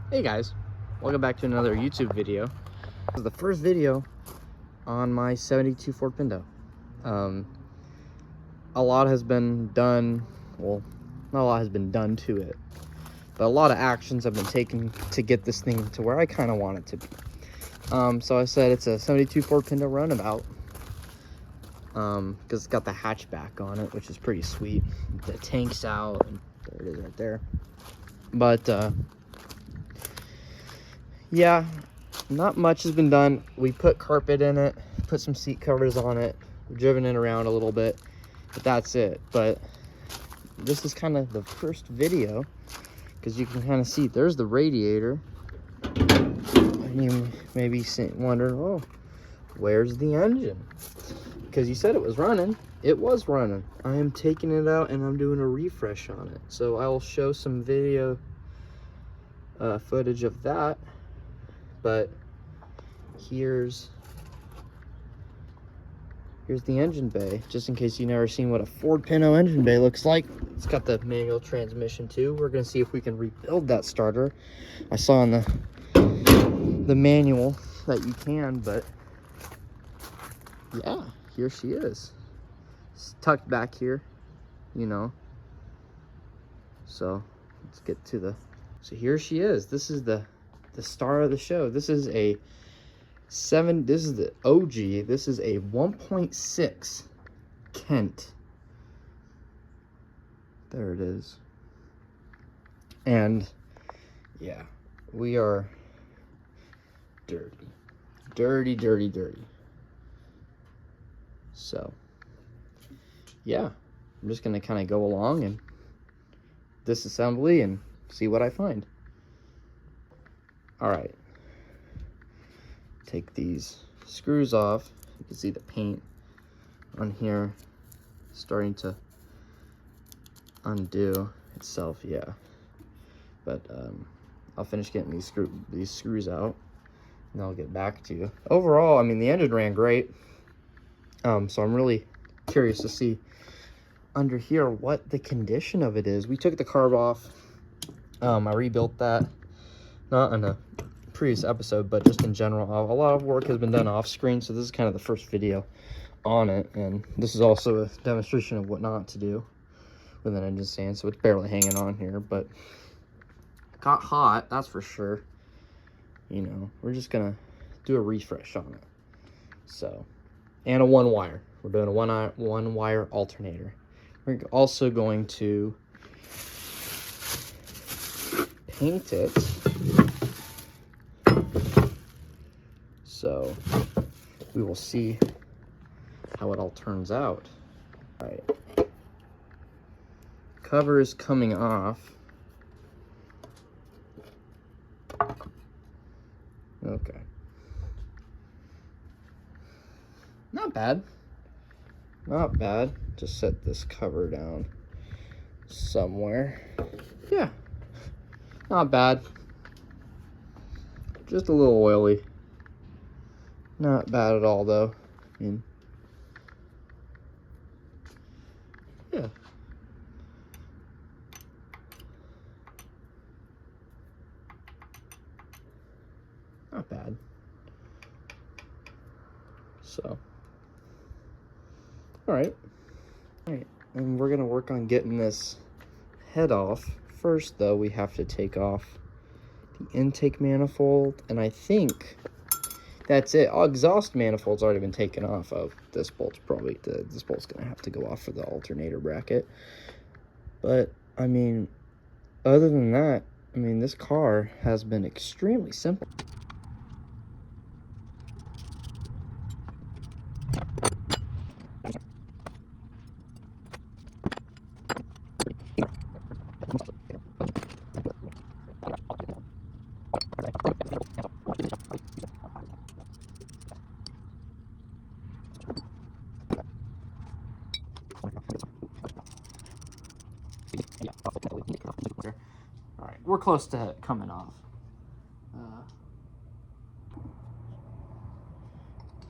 Hey guys, welcome back to another YouTube video. This is the first video on my 72 Ford Pinto. A lot has been done, well, not a lot has been done to it, but a lot of actions have been taken to get this thing to where I kind of want it to be. So I said it's a 72 Ford Pinto runabout, because it's got the hatchback on it, which is pretty sweet. The tank's out, and there it is right there. But, yeah, not much has been done. We put carpet in it, put some seat covers on it, we've driven it around a little bit, but that's it. But this is kind of the first video because you can kind of see there's the radiator, and you may be wondering, oh, where's the engine? Because you said it was running. It was running. I am taking it out and I'm doing a refresh on it, so I will show some video footage of that. But here's the engine bay, just in case you've never seen what a Ford Pinto engine bay looks like. It's got the manual transmission too. We're gonna see if we can rebuild that starter. I saw in the manual that you can, but yeah, here she is. It's tucked back here, you know. So let's get to the, so here she is. This is the star of the show. This is a this is the OG. This is a 1.6 Kent. There it is. And yeah, we are dirty. So yeah, I'm just gonna kind of go along and disassembly and see what I find. All right, take these screws off. You can see the paint on here starting to undo itself. Yeah, but I'll finish getting these screws out and I'll get back to you. Overall, I mean, the engine ran great, so I'm really curious to see under here what the condition of it is. We took the carb off. I rebuilt that, not in a previous episode, but just in general. A lot of work has been done off screen, so this is kind of the first video on it, and this is also a demonstration of what not to do with an engine stand. So it's barely hanging on here, but got hot, that's for sure. You know, we're just gonna do a refresh on it. So, and a one wire. We're doing a one wire alternator. We're also going to paint it. So we will see how it all turns out. All right, cover is coming off. Okay, not bad, not bad. Just set this cover down somewhere. Yeah, not bad. Just a little oily. Not bad at all, though. I mean, yeah. Not bad. So, all right. And we're gonna work on getting this head off. First, though, we have to take off the intake manifold, and I think that's it. All exhaust manifold's already been taken off of. This bolt's this bolt's gonna have to go off for the alternator bracket. But I mean, other than that, I mean, this car has been extremely simple. All right, we're close to coming off.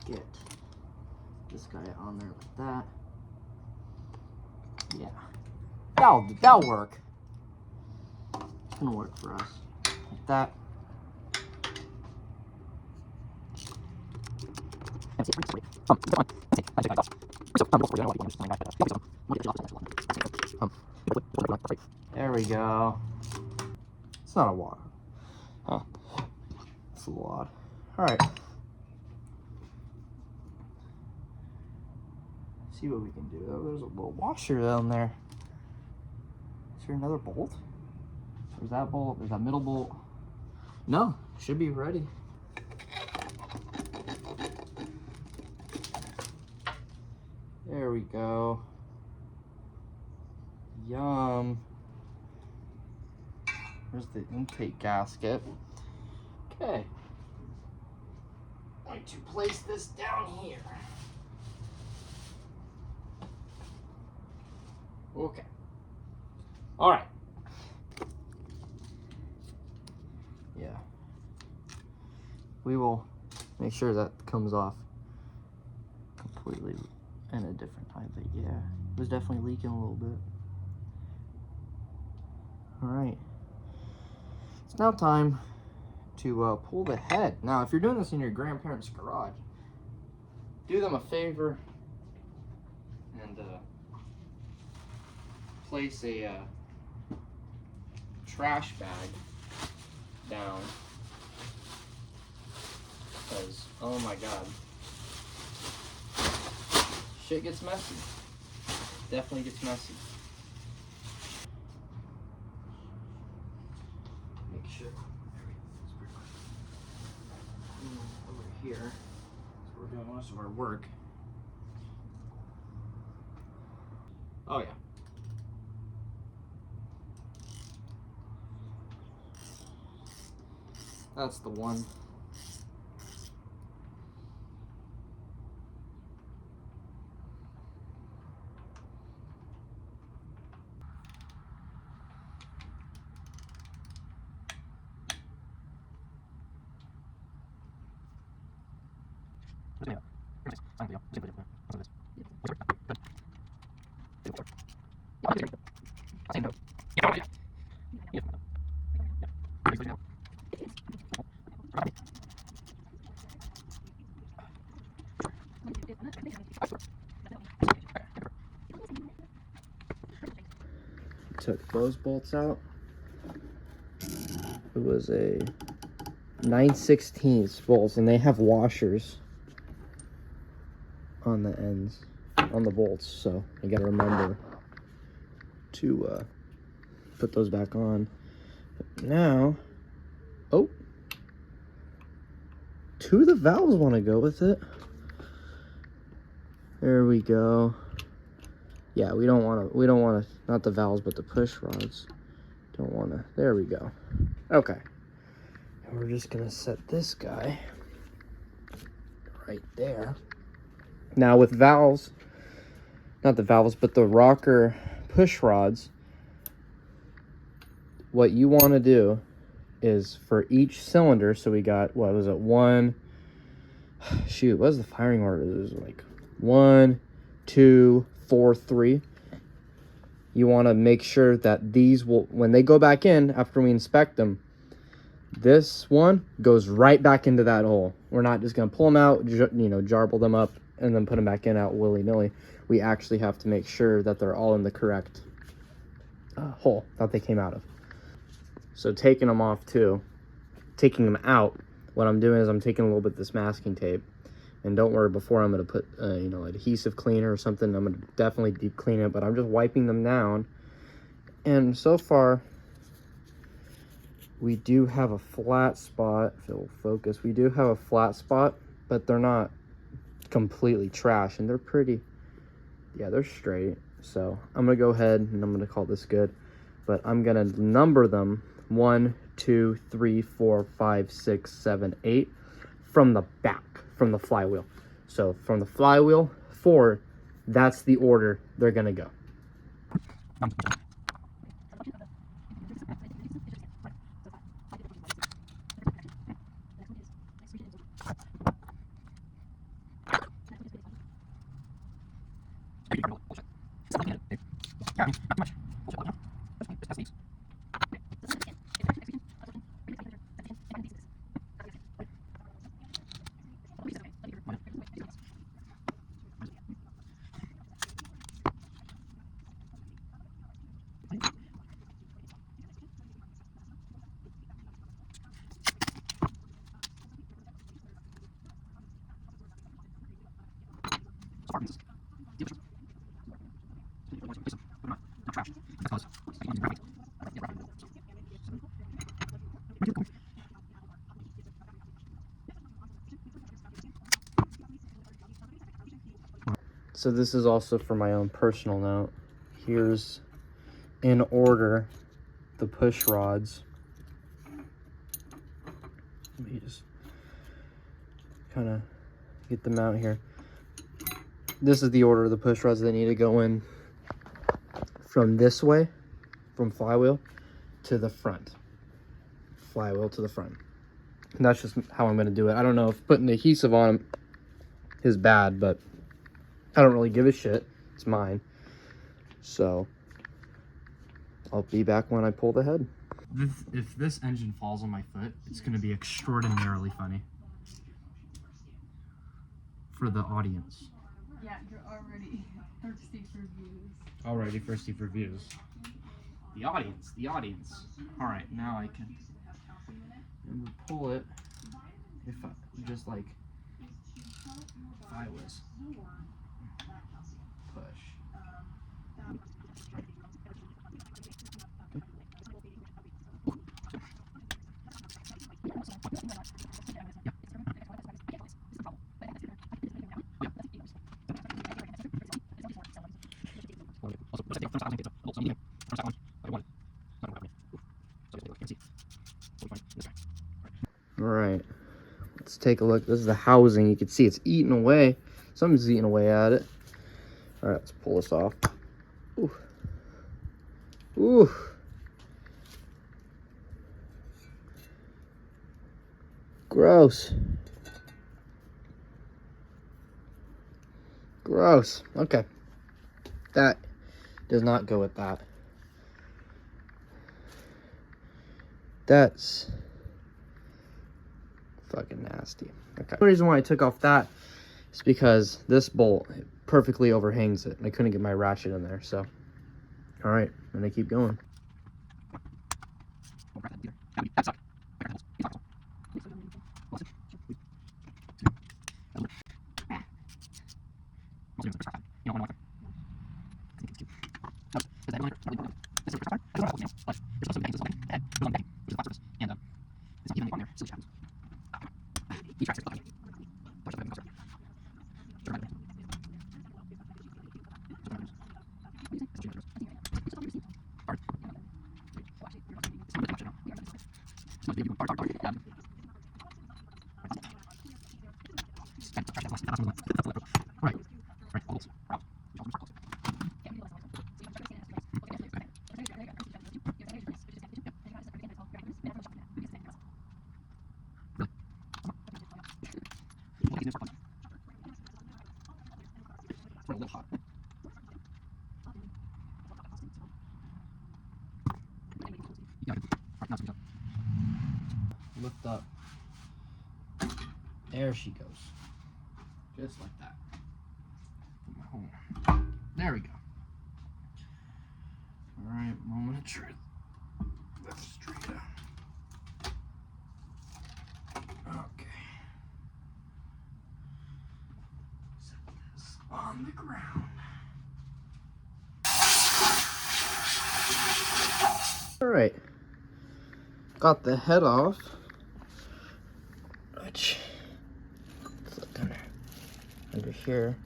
Get this guy on there like that. Yeah, that'll work. It's gonna work for us like that. There we go. It's not a lot. Huh. It's a lot. Alright. See what we can do. Oh, there's a little washer down there. Is there another bolt? There's that bolt. There's that middle bolt. No, should be ready. There we go. Yum. There's the intake gasket. Okay. I'm going to place this down here. Okay. All right. Yeah. We will make sure that comes off completely in a different time, but yeah, it was definitely leaking a little bit. All right. It's now time to pull the head. Now, if you're doing this in your grandparents' garage, do them a favor and place a trash bag down, because oh my god, shit gets messy. Definitely gets messy. Make sure everything's pretty much over here. So we're doing most of our work. Oh yeah. That's the one. Took those bolts out. It was a 9/16 bolts, and they have washers on the ends, on the bolts, so you gotta remember to put those back on. But now, oh, two of the valves want to go with it. There we go. Yeah, we don't want to, not the valves, but the push rods. Don't want to, there we go. Okay. And we're just going to set this guy right there. Now with valves, not the valves, but the rocker push rods, what you want to do is for each cylinder, so we got, what was it, one, shoot, what was the firing order? It was like 1, 2, 4, 3. You want to make sure that these will, when they go back in after we inspect them, this one goes right back into that hole. We're not just going to pull them out, jarble them up, and then put them back in out willy-nilly. We actually have to make sure that they're all in the correct hole that they came out of. So taking them off too, taking them out, what I'm doing is I'm taking a little bit of this masking tape. And don't worry, before I'm going to put, adhesive cleaner or something, I'm going to definitely deep clean it, but I'm just wiping them down. And so far, we do have a flat spot. If it'll focus, we do have a flat spot, but they're not completely trash, and they're pretty, yeah, they're straight. So I'm going to go ahead and I'm going to call this good, but I'm going to number them 1, 2, 3, 4, 5, 6, 7, 8 from the back. From the flywheel. So from the flywheel forward, that's the order they're gonna go. So this is also for my own personal note. Here's, in order, the push rods. Let me just kind of get them out here. This is the order of the push rods that need to go in from this way, from flywheel to the front. Flywheel to the front. And that's just how I'm going to do it. I don't know if putting adhesive on them is bad, but I don't really give a shit. It's mine. So I'll be back when I pull the head. If this engine falls on my foot, it's going to be extraordinarily funny for the audience. Yeah, you're already thirsty for views. Already thirsty for views. The audience, the audience. All right, now I can pull it. If I just like, if I was push. All right, let's take a look. This is the housing. You can see it's eating away. Something's eating away at it. All right, let's pull this off. Ooh. Ooh. Gross. Gross. Okay. That does not go with that. That's fucking nasty. Okay. The reason why I took off that is because this bolt perfectly overhangs it, and I couldn't get my ratchet in there. So, all right, and I keep going. Lift up. There she goes. Just like that. Put my hole. There we go. Alright, moment of truth. That's straight down. Okay. Set this on the ground. Alright. Got the head off. Which, let's look under here.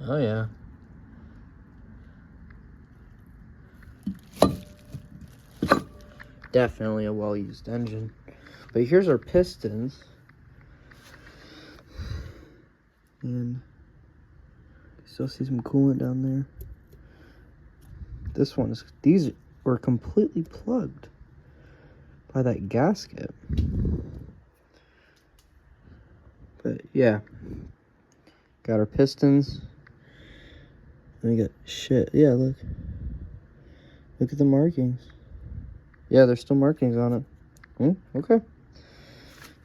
Oh yeah. Definitely a well-used engine. But here's our pistons. And you still see some coolant down there. This one is, these were completely plugged by that gasket. But yeah, got our pistons. And we got shit. Yeah, look at the markings. Yeah, there's still markings on it. Okay,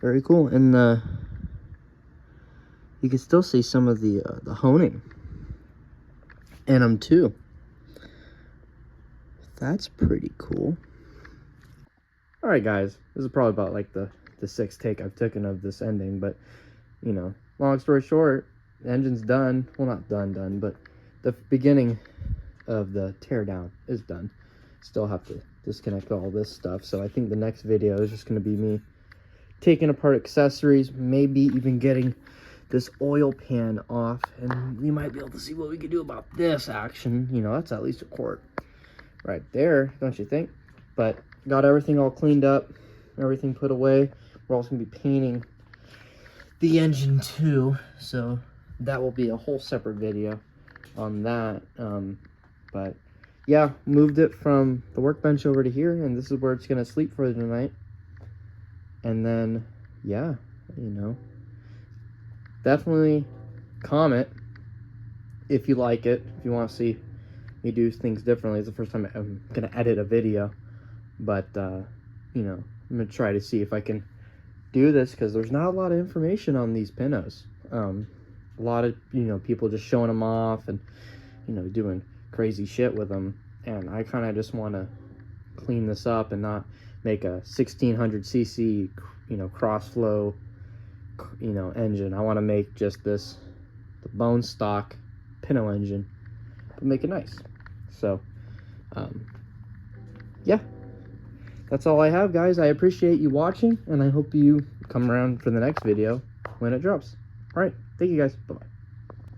very cool. And you can still see some of the honing in them too. That's pretty cool. All right, guys, this is probably about like the sixth take I've taken of this ending, but you know, long story short, The engine's done. Well, not done, but the beginning of the teardown is done. Still have to disconnect all this stuff. So I think the next video is just going to be me taking apart accessories, maybe even getting this oil pan off, and we might be able to see what we can do about this action. You know, that's at least a quart right there, don't you think? But got everything all cleaned up, everything put away. We're also going to be painting the engine too, so that will be a whole separate video on that. But yeah, moved it from the workbench over to here, and this is where it's going to sleep for the night. And then, yeah, you know, definitely comment if you like it, if you want to see me do things differently. It's the first time I'm going to edit a video, but, you know, I'm going to try to see if I can do this, because there's not a lot of information on these Pintos. A lot of, you know, people just showing them off and, you know, doing crazy shit with them, and I kind of just want to clean this up and not make a 1600cc, you know, cross flow, you know, engine. I want to make just this, the bone stock Pinto engine, but make it nice. So yeah, that's all I have, guys. I appreciate you watching, and I hope you come around for the next video when it drops. All right, thank you guys. Bye-bye.